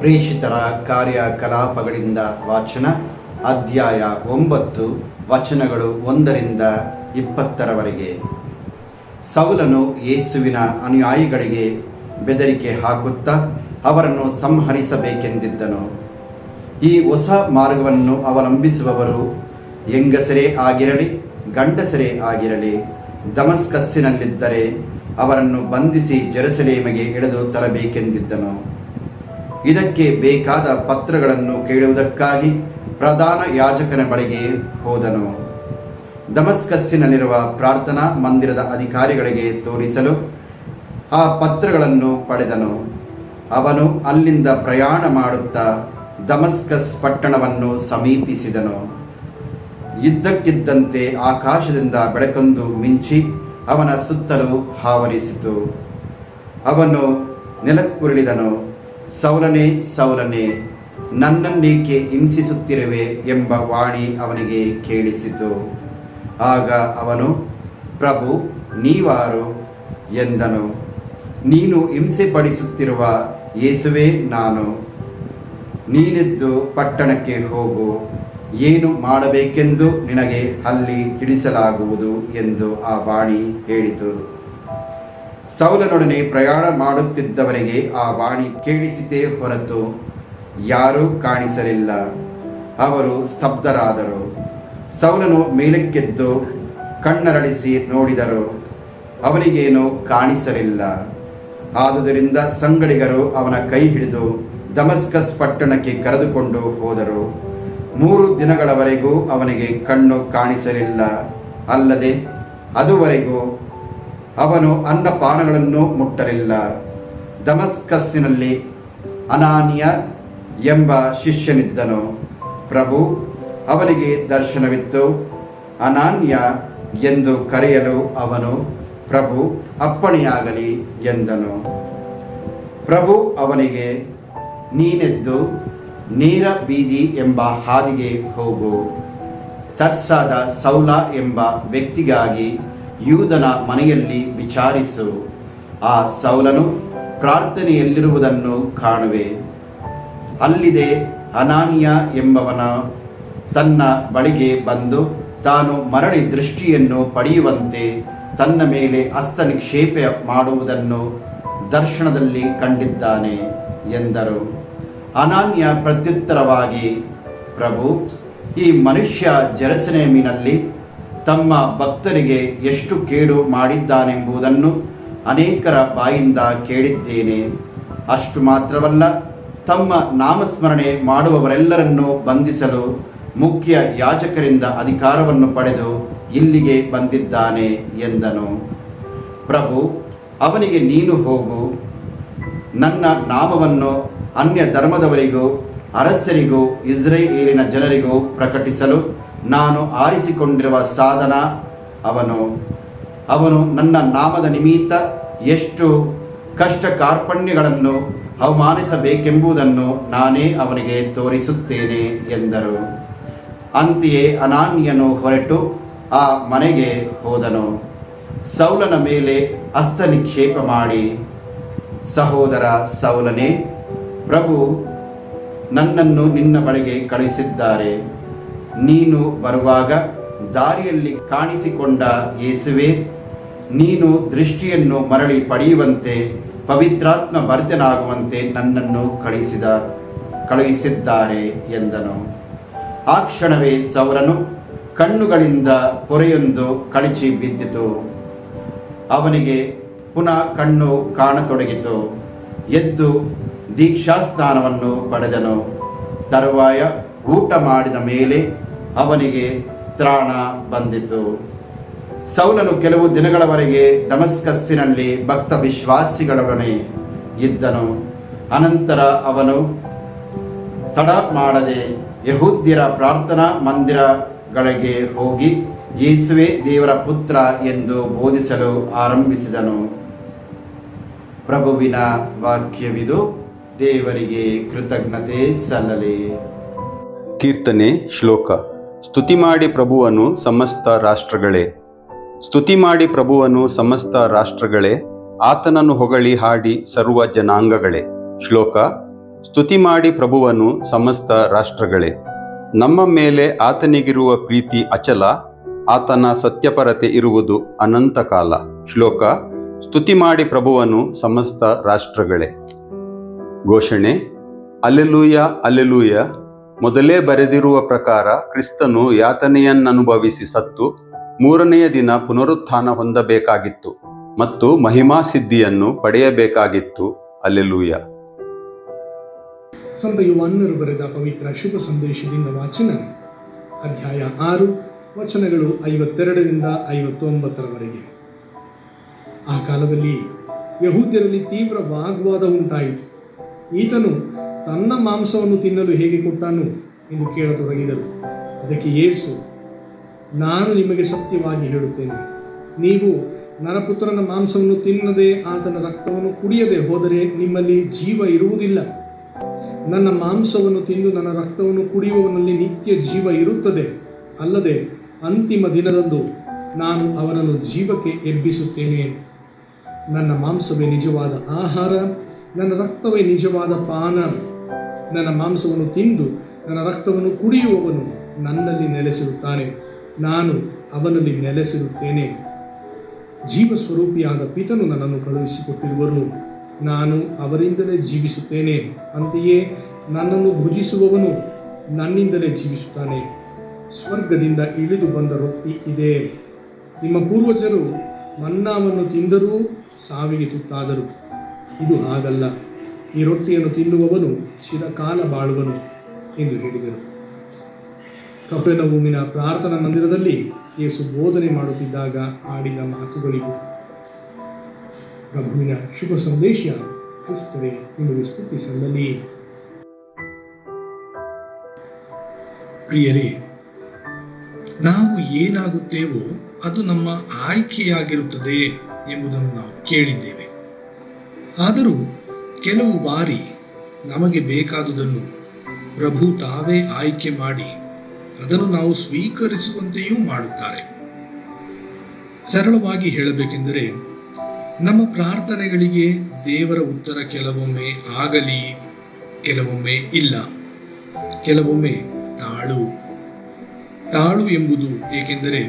ಪ್ರೇಷಿತರ ಕಾರ್ಯಕಲಾಪಗಳಿಂದ ವಾಚನ. ಅಧ್ಯಾಯ 9 ವಚನಗಳು 1ರಿಂದ 20ರವರೆಗೆ. ಸೌಲನು ಯೇಸುವಿನ ಅನುಯಾಯಿಗಳಿಗೆ ಬೆದರಿಕೆ ಹಾಕುತ್ತಾ ಅವರನ್ನು ಸಂಹರಿಸಬೇಕೆಂದಿದ್ದನು. ಈ ಹೊಸ ಮಾರ್ಗವನ್ನು ಅವಲಂಬಿಸುವವರು ಹೆಂಗಸರೇ ಆಗಿರಲಿ ಗಂಡಸರೇ ಆಗಿರಲಿ ದಮಸ್ಕಸ್ಸಿನಲ್ಲಿದ್ದರೆ ಅವರನ್ನು ಬಂಧಿಸಿ ಜೆರುಸಲೇಮಿಗೆ ಎಳೆದು ತರಬೇಕೆಂದಿದ್ದನು. ಇದಕ್ಕೆ ಬೇಕಾದ ಪತ್ರಗಳನ್ನು ಕೇಳುವುದಕ್ಕಾಗಿ ಪ್ರಧಾನ ಯಾಜಕನ ಬಳಿಗೆ ಹೋದನು. ದಮಸ್ಕಸ್ಸಿನಲ್ಲಿರುವ ಪ್ರಾರ್ಥನಾ ಮಂದಿರದ ಅಧಿಕಾರಿಗಳಿಗೆ ತೋರಿಸಲು ಆ ಪತ್ರಗಳನ್ನು ಪಡೆದನು. ಅವನು ಅಲ್ಲಿಂದ ಪ್ರಯಾಣ ಮಾಡುತ್ತಾ ದಮಸ್ಕಸ್ ಪಟ್ಟಣವನ್ನು ಸಮೀಪಿಸಿದನು. ಇದ್ದಕ್ಕಿದ್ದಂತೆ ಆಕಾಶದಿಂದ ಬೆಳಕೊಂದು ಮಿಂಚಿ ಅವನ ಸುತ್ತಲೂ ಆವರಿಸಿತು. ಅವನು ನೆಲಕ್ಕುರುಳಿದನು. ಸೌಲನೇ, ಸೌಲನೇ, ನನ್ನನ್ನೇಕೆ ಹಿಂಸಿಸುತ್ತಿರುವೆ ಎಂಬ ವಾಣಿ ಅವನಿಗೆ ಕೇಳಿಸಿತು. ಆಗ ಅವನು, ಪ್ರಭು, ನೀವಾರು ಎಂದನು. ನೀನು ಹಿಂಸೆಪಡಿಸುತ್ತಿರುವ ಯೇಸುವೇ ನಾನು. ನೀನೆದ್ದು ಪಟ್ಟಣಕ್ಕೆ ಹೋಗು, ಏನು ಮಾಡಬೇಕೆಂದು ನಿನಗೆ ಅಲ್ಲಿ ತಿಳಿಸಲಾಗುವುದು ಎಂದು ಆ ವಾಣಿ ಹೇಳಿತು. ಸೌಲನೊಡನೆ ಪ್ರಯಾಣ ಮಾಡುತ್ತಿದ್ದವರಿಗೆ ಆ ವಾಣಿ ಕೇಳಿಸಿತೇ ಹೊರತು ಯಾರೂ ಕಾಣಿಸಲಿಲ್ಲ. ಅವರು ಸ್ತಬ್ಧರಾದರು. ಸೌಲನು ಮೇಲಕ್ಕೆದ್ದು ಕಣ್ಣರಳಿಸಿ ನೋಡಿದರು. ಅವನಿಗೇನೂ ಕಾಣಿಸಲಿಲ್ಲ. ಆದುದರಿಂದ ಸಂಗಡಿಗರು ಅವನ ಕೈ ಹಿಡಿದು ದಮಸ್ಕಸ್ ಪಟ್ಟಣಕ್ಕೆ ಕರೆದುಕೊಂಡು ಹೋದರು. 3 ದಿನಗಳವರೆಗೂ ಅವನಿಗೆ ಕಣ್ಣು ಕಾಣಿಸಲಿಲ್ಲ. ಅಲ್ಲದೆ ಅದುವರೆಗೂ ಅವನು ಅನ್ನಪಾನಗಳನ್ನು ಮುಟ್ಟಲಿಲ್ಲ. ದಮಸ್ಕಸ್ಸಿನಲ್ಲಿ ಅನಾನಿಯ ಎಂಬ ಶಿಷ್ಯನಿದ್ದನು. ಪ್ರಭು ಅವನಿಗೆ ದರ್ಶನವಿತ್ತು. ಅನಾನ್ಯ ಎಂದು ಕರೆಯಲು ಅವನು, ಪ್ರಭು, ಅಪ್ಪಣೆಯಾಗಲಿ ಎಂದನು. ಪ್ರಭು ಅವನಿಗೆ, ನೀನೆದ್ದು ನೇರ ಬೀದಿ ಎಂಬ ಹಾದಿಗೆ ಹೋಗು. ತರ್ಸಾದ ಸೌಲ ಎಂಬ ವ್ಯಕ್ತಿಗಾಗಿ ಯೂದನ ಮನೆಯಲ್ಲಿ ವಿಚಾರಿಸು. ಆ ಸೌಲನು ಪ್ರಾರ್ಥನೆಯಲ್ಲಿರುವುದನ್ನು ಕಾಣುವೆ. ಅಲ್ಲಿದೆ ಅನಾನಿಯ ಎಂಬವನ ತನ್ನ ಬಳಿಗೆ ಬಂದು ತಾನು ಮರಳಿ ದೃಷ್ಟಿಯನ್ನು ಪಡೆಯುವಂತೆ ತನ್ನ ಮೇಲೆ ಹಸ್ತನಿಕ್ಷೇಪ ಮಾಡುವುದನ್ನು ದರ್ಶನದಲ್ಲಿ ಕಂಡಿದ್ದಾನೆ ಎಂದರು. ಅನಾನ್ಯ ಪ್ರತ್ಯುತ್ತರವಾಗಿ, ಪ್ರಭು, ಈ ಮನುಷ್ಯ ಜೆರುಸಲೇಮಿನಲ್ಲಿ ತಮ್ಮ ಭಕ್ತರಿಗೆ ಎಷ್ಟು ಕೇಡು ಮಾಡಿದ್ದಾನೆಂಬುದನ್ನು ಅನೇಕರ ಬಾಯಿಂದ ಕೇಳಿದ್ದೇನೆ. ಅಷ್ಟು ಮಾತ್ರವಲ್ಲ, ತಮ್ಮ ನಾಮಸ್ಮರಣೆ ಮಾಡುವವರೆಲ್ಲರನ್ನೂ ಬಂಧಿಸಲು ಮುಖ್ಯ ಯಾಜಕರಿಂದ ಅಧಿಕಾರವನ್ನು ಪಡೆದು ಇಲ್ಲಿಗೆ ಬಂದಿದ್ದಾನೆ ಎಂದನು. ಪ್ರಭು ಅವನಿಗೆ, ನೀನು ಹೋಗು. ನನ್ನ ನಾಮವನ್ನು ಅನ್ಯ ಧರ್ಮದವರಿಗೂ ಅರಸರಿಗೂ ಇಸ್ರಾಯೇಲಿನ ಜನರಿಗೂ ಪ್ರಕಟಿಸಲು ನಾನು ಆರಿಸಿಕೊಂಡಿರುವ ಸಾಧನ ಅವನು ನನ್ನ ನಾಮದ ನಿಮಿತ್ತ ಎಷ್ಟು ಕಷ್ಟ ಕಾರ್ಪಣ್ಯಗಳನ್ನು ಅವಮಾನಿಸಬೇಕೆಂಬುದನ್ನು ನಾನೇ ಅವನಿಗೆ ತೋರಿಸುತ್ತೇನೆ ಎಂದರು. ಅಂತೆಯೇ ಅನಾನ್ಯನು ಹೊರಟು ಆ ಮನೆಗೆ ಹೋದನು. ಸೌಲನ ಮೇಲೆ ಹಸ್ತನಿಕ್ಷೇಪ ಮಾಡಿ, ಸಹೋದರ ಸೌಲನೇ, ಪ್ರಭು ನನ್ನನ್ನು ನಿನ್ನ ಬಳಿಗೆ ಕಳುಹಿಸಿದ್ದಾರೆ. ನೀನು ಬರುವಾಗ ದಾರಿಯಲ್ಲಿ ಕಾಣಿಸಿಕೊಂಡ ಯೇಸುವೇ, ನೀನು ದೃಷ್ಟಿಯನ್ನು ಮರಳಿ ಪಡೆಯುವಂತೆ ಪವಿತ್ರಾತ್ಮ ಭರಿತನಾಗುವಂತೆ ನನ್ನನ್ನು ಕಳುಹಿಸಿದ್ದಾರೆ ಎಂದನು. ಆ ಕ್ಷಣವೇ ಸೌಲನು ಕಣ್ಣುಗಳಿಂದ ಪೊರೆಯೊಂದು ಕಳಚಿ ಬಿದ್ದಿತು. ಅವನಿಗೆ ಪುನಃ ಕಣ್ಣು ಕಾಣತೊಡಗಿತು. ಎದ್ದು ದೀಕ್ಷಾಸ್ನಾನವನ್ನು ಪಡೆದನು. ತರುವಾಯ ಊಟ ಮಾಡಿದ ಮೇಲೆ ಅವನಿಗೆ ತ್ರಾಣ ಬಂದಿತು. ಸೌಲನು ಕೆಲವು ದಿನಗಳವರೆಗೆ ದಮಸ್ಕಸ್ಸಿನಲ್ಲಿ ಭಕ್ತ ವಿಶ್ವಾಸಿಗಳೊಡನೆ ಇದ್ದನು. ಅನಂತರ ಅವನು ತಡ ಮಾಡದೆ ಯಹೂದ್ಯರ ಪ್ರಾರ್ಥನಾ ಮಂದಿರಗಳಿಗೆ ಹೋಗಿ ಯೇಸುವೇ ದೇವರ ಪುತ್ರ ಎಂದು ಬೋಧಿಸಲು ಆರಂಭಿಸಿದನು. ಪ್ರಭುವಿನ ವಾಕ್ಯವಿದು. ದೇವರಿಗೆ ಕೃತಜ್ಞತೆ ಸಲ್ಲಲಿ. ಕೀರ್ತನೆ ಶ್ಲೋಕ. ಸ್ತುತಿ ಮಾಡಿ ಪ್ರಭುವನ್ನು ಸಮಸ್ತ ರಾಷ್ಟ್ರಗಳೇ. ಸ್ತುತಿ ಮಾಡಿ ಪ್ರಭುವನ್ನು ಸಮಸ್ತ ರಾಷ್ಟ್ರಗಳೇ, ಆತನನ್ನು ಹೊಗಳಿ ಹಾಡಿ ಸರ್ವ ಜನಾಂಗಗಳೇ. ಶ್ಲೋಕ. ಸ್ತುತಿ ಮಾಡಿ ಪ್ರಭುವನ್ನು ಸಮಸ್ತ ರಾಷ್ಟ್ರಗಳೇ. ನಮ್ಮ ಮೇಲೆ ಆತನಿಗಿರುವ ಪ್ರೀತಿ ಅಚಲ, ಆತನ ಸತ್ಯಪರತೆ ಇರುವುದು ಅನಂತ ಕಾಲ. ಶ್ಲೋಕ: ಸ್ತುತಿ ಮಾಡಿ ಪ್ರಭುವನ್ನು ಸಮಸ್ತ ರಾಷ್ಟ್ರಗಳೇ. ಘೋಷಣೆ: ಅಲ್ಲೆಲೂಯ, ಅಲ್ಲೆಲೂಯ. ಮೊದಲೇ ಬರೆದಿರುವ ಪ್ರಕಾರ ಕ್ರಿಸ್ತನು ಯಾತನೆಯನ್ನನುಭವಿಸಿ ಸತ್ತು ಮೂರನೆಯ ದಿನ ಪುನರುತ್ಥಾನ ಹೊಂದಬೇಕಾಗಿತ್ತು ಮತ್ತು ಮಹಿಮಾ ಸಿದ್ಧಿಯನ್ನು ಪಡೆಯಬೇಕಾಗಿತ್ತು. ಅಲ್ಲೆಲೂಯ. ಸಂತ ಯೋಹಾನರು ಬರೆದ ಪವಿತ್ರ ಶುಭ ಸಂದೇಶದಿಂದ ವಾಚನ. ಅಧ್ಯಾಯ 6, ವಚನಗಳು 52ರಿಂದ 59ರವರೆಗೆ. ಆ ಕಾಲದಲ್ಲಿ ಯಹೂದ್ಯರಲ್ಲಿ ತೀವ್ರ ವಾಗ್ವಾದ ಉಂಟಾಯಿತು. ಈತನು ತನ್ನ ಮಾಂಸವನ್ನು ತಿನ್ನಲು ಹೇಗೆ ಕೊಟ್ಟಾನು ಎಂದು ಕೇಳತೊಡಗಿದರು. ಅದಕ್ಕೆ ಯೇಸು, ನಾನು ನಿಮಗೆ ಸತ್ಯವಾಗಿ ಹೇಳುತ್ತೇನೆ, ನೀವು ನರಪುತ್ರನ ಮಾಂಸವನ್ನು ತಿನ್ನದೆ ಆತನ ರಕ್ತವನ್ನು ಕುಡಿಯದೆ ಹೋದರೆ ನಿಮ್ಮಲ್ಲಿ ಜೀವ ಇರುವುದಿಲ್ಲ. ನನ್ನ ಮಾಂಸವನ್ನು ತಿಂದು ನನ್ನ ರಕ್ತವನ್ನು ಕುಡಿಯುವವನಲ್ಲಿ ನಿತ್ಯ ಜೀವ ಇರುತ್ತದೆ, ಅಲ್ಲದೆ ಅಂತಿಮ ದಿನದಂದು ನಾನು ಅವನನ್ನು ಜೀವಕ್ಕೆ ಎಬ್ಬಿಸುತ್ತೇನೆ. ನನ್ನ ಮಾಂಸವೇ ನಿಜವಾದ ಆಹಾರ, ನನ್ನ ರಕ್ತವೇ ನಿಜವಾದ ಪಾನ. ನನ್ನ ಮಾಂಸವನ್ನು ತಿಂದು ನನ್ನ ರಕ್ತವನ್ನು ಕುಡಿಯುವವನು ನನ್ನಲ್ಲಿ ನೆಲೆಸಿರುತ್ತಾನೆ, ನಾನು ಅವನಲ್ಲಿ ನೆಲೆಸಿರುತ್ತೇನೆ. ಜೀವಸ್ವರೂಪಿಯಾದ ಪಿತನು ನನ್ನನ್ನು ಕಳುಹಿಸಿಕೊಟ್ಟಿರುವರು, ನಾನು ಅವರಿಂದಲೇ ಜೀವಿಸುತ್ತೇನೆ. ಅಂತೆಯೇ ನನ್ನನ್ನು ಭುಜಿಸುವವನು ನನ್ನಿಂದಲೇ ಜೀವಿಸುತ್ತಾನೆ. ಸ್ವರ್ಗದಿಂದ ಇಳಿದು ಬಂದ ರೊಟ್ಟಿ ಇದೇ. ನಿಮ್ಮ ಪೂರ್ವಜರು ಮನ್ನಾವನ್ನು ತಿಂದರೂ ಸಾವಿಗೆ ತುತ್ತಾದರು. ಇದು ಹಾಗಲ್ಲ. ಈ ರೊಟ್ಟಿಯನ್ನು ತಿನ್ನುವವನು ಚಿರಕಾಲ ಬಾಳುವನು ಎಂದು ಹೇಳಿದರು. ಕಫೆರ್ನಹೂಮಿನ ಪ್ರಾರ್ಥನಾ ಮಂದಿರದಲ್ಲಿ ಯೇಸು ಬೋಧನೆ ಮಾಡುತ್ತಿದ್ದಾಗ ಆಡಿದ ಮಾತುಗಳಿಗೂ. ಪ್ರಭುವಿನ ಶುಭ ಸಂದೇಶ. ಕ್ರಿಸ್ತರೇ, ನಿಮಗೆ ಸ್ತುತಿ ಸಲ್ಲಲಿ. ಪ್ರಿಯರೇ, ನಾವು ಏನಾಗುತ್ತೇವೋ ಅದು ನಮ್ಮ ಆಯ್ಕೆಯಾಗಿರುತ್ತದೆ ಎಂಬುದನ್ನು ನಾವು ಕೇಳಿದ್ದೇವೆ. ಆದರೂ ಕೆಲವು ಬಾರಿ ನಮಗೆ ಬೇಕಾದುದನ್ನು ಪ್ರಭು ತಾವೇ ಆಯ್ಕೆ ಮಾಡಿ ಅದನ್ನು ನಾವು ಸ್ವೀಕರಿಸುವಂತೆಯೂ ಮಾಡುತ್ತಾರೆ. ಸರಳವಾಗಿ ಹೇಳಬೇಕೆಂದರೆ, ನಮ್ಮ ಪ್ರಾರ್ಥನೆಗಳಿಗೆ ದೇವರ ಉತ್ತರ ಕೆಲವೊಮ್ಮೆ ಆಗಲಿ, ಕೆಲವೊಮ್ಮೆ ಇಲ್ಲ, ಕೆಲವೊಮ್ಮೆ ತಾಳು ಎಂಬುದು ಏಕೆಂದರೆ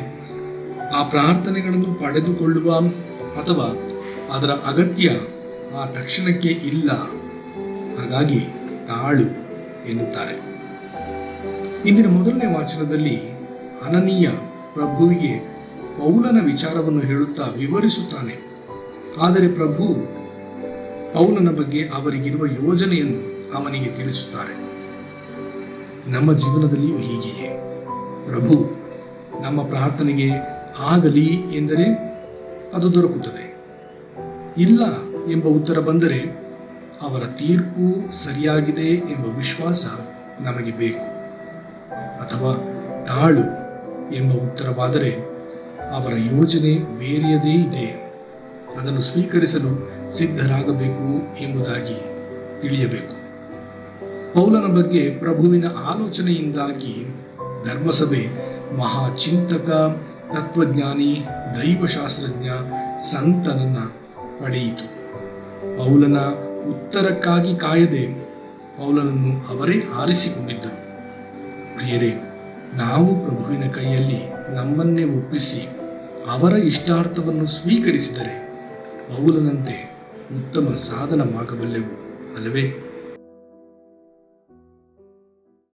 ಆ ಪ್ರಾರ್ಥನೆಗಳನ್ನು ಪಡೆದುಕೊಳ್ಳುವ ಅಥವಾ ಅದರ ಅಗತ್ಯ ಆ ತಕ್ಷಣಕ್ಕೆ ಇಲ್ಲ, ಹಾಗಾಗಿ ತಾಳು ಎನ್ನುತ್ತಾರೆ. ಇಂದಿನ ಮೊದಲನೇ ವಾಚನದಲ್ಲಿ ಅನನೀಯ ಪ್ರಭುವಿಗೆ ಪೌಲನ ವಿಚಾರವನ್ನು ಹೇಳುತ್ತಾ ವಿವರಿಸುತ್ತಾನೆ. ಆದರೆ ಪ್ರಭು ಪೌಲನ ಬಗ್ಗೆ ಅವರಿಗಿರುವ ಯೋಜನೆಯನ್ನು ಅವನಿಗೆ ತಿಳಿಸುತ್ತಾರೆ. ನಮ್ಮ ಜೀವನದಲ್ಲಿಯೂ ಹೀಗೆಯೇ. ಪ್ರಭು ನಮ್ಮ ಪ್ರಾರ್ಥನೆಗೆ ಆಗಲಿ ಎಂದರೆ ಅದು ದೊರಕುತ್ತದೆ, ಇಲ್ಲ ಎಂಬ ಉತ್ತರ ಬಂದರೆ ಅವರ ತೀರ್ಪು ಸರಿಯಾಗಿದೆ ಎಂಬ ವಿಶ್ವಾಸ ನಮಗೆ ಬೇಕು. ಅಥವಾ ತಾಳು ಎಂಬ ಉತ್ತರವಾದರೆ ಅವರ ಯೋಜನೆ ಬೇರೆಯದೇ ಇದೆ, ಅದನ್ನು ಸ್ವೀಕರಿಸಲು ಸಿದ್ಧರಾಗಬೇಕು ಎಂಬುದಾಗಿ ತಿಳಿಯಬೇಕು. ಪೌಲನ ಬಗ್ಗೆ ಪ್ರಭುವಿನ ಆಲೋಚನೆಯಿಂದಾಗಿ ಧರ್ಮಸಭೆ ಮಹಾಚಿಂತಕ, ತತ್ವಜ್ಞಾನಿ, ದೈವಶಾಸ್ತ್ರಜ್ಞ, ಸಂತನನ್ನ ಪಡೆಯಿತು. ಪೌಲನ ಉತ್ತರಕ್ಕಾಗಿ ಕಾಯದೆ ಪೌಲನನ್ನು ಅವರೇ ಆರಿಸಿಕೊಂಡಿದ್ದರು. ಪ್ರಿಯರೇ, ನಾವು ಪ್ರಭುವಿನ ಕೈಯಲ್ಲಿ ನಮ್ಮನ್ನೇ ಒಪ್ಪಿಸಿ ಅವರ ಇಷ್ಟಾರ್ಥವನ್ನು ಸ್ವೀಕರಿಸಿದರೆ ಪೌಲನಂತೆ ಉತ್ತಮ ಸಾಧನವಾಗಬಲ್ಲೆವು ಅಲ್ಲವೇ?